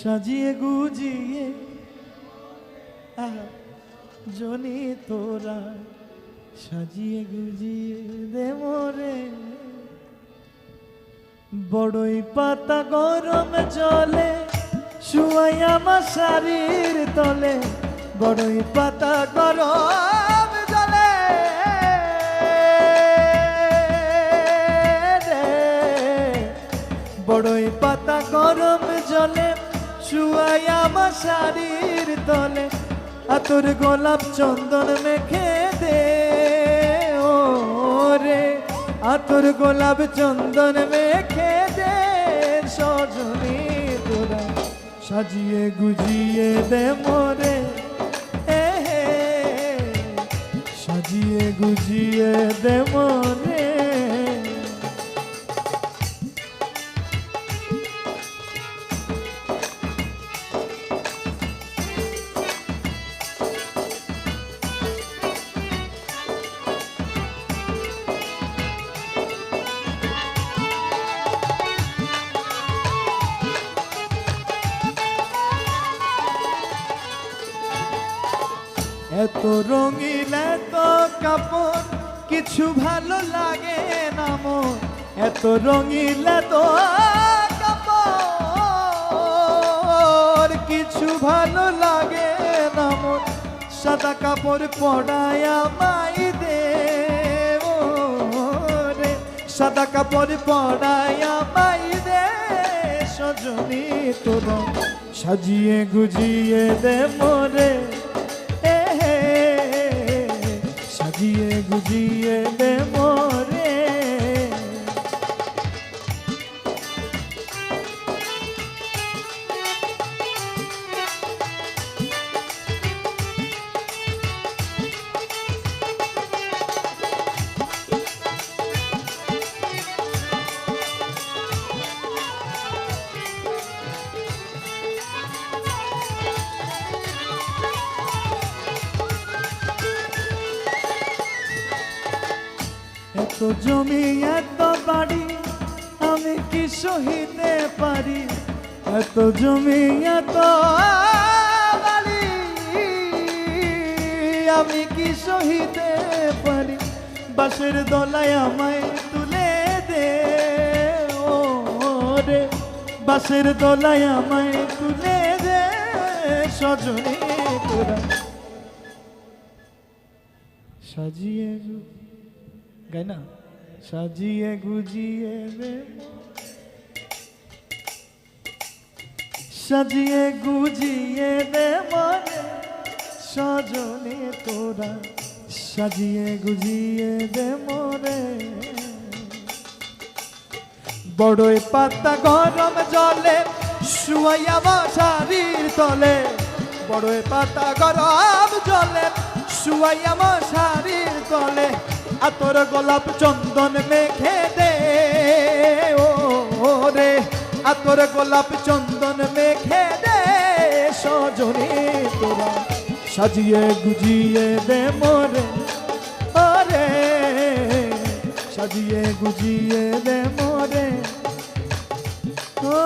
সাজিয়ে গুজিয়ে জনি তোরা সাজিয়ে গুজিয়ে দে মোরে বড়ই পাতা গরম জলে শুয়াইয়া আমার শাড়ির তলে বড়ই পাতা গরম জলে বড়ই পাতা গরম জলে শুয়াইয়া আমার শাড়ির তলে আতর গোলাপ চন্দন মেখে দে ও রে আতর গোলাপ চন্দন মেখে দে সজনী তোরা সাজিয়ে গুজিয়ে দে মোরে সাজিয়ে গুজিয়ে দে মোরে এত রঙিন এত কাপড় কিছু ভালো লাগে না মোর এত রঙিন এত কাপড় কিছু ভালো লাগে না মোর সাদা কাপড় পরায় আমায় দে রে সাদা কাপড় পরায় আমায় দে সজনী তোরা সাজিয়ে গুজিয়ে দে মোরে সাজিয়ে গুজিয়ে দে মোরে এত জমি এত বাড়ি আমি কি সহিতে পারি এত জমি এত বাড়ি আমি কি সহিতে পারি বাঁশের দোলায় আমায় তুলে দে ও রে বাঁশের দোলায় আমায় তুলে দে সজনী তোরা সাজিয়ে গাই না সাজিয়ে গুজিয়ে দে সাজিয়ে গুজিয়ে দে মনে সজনী তোরা সাজিয়ে গুজিয়ে দে মরে বড়ই পাতা গরম জলে শুয়াইয়া মশারির তলে বড়ই পাতা গরম জলে শুয়াইয়া মশারির তলে আতর গোলাপ চন্দন মেখে দে ও রে আতর গোলাপ চন্দন মেখে দে সজনী তোরা সাজিয়ে গুজিয়ে দে মোরে ওরে সাজিয়ে গুজিয়ে দে মোরে ও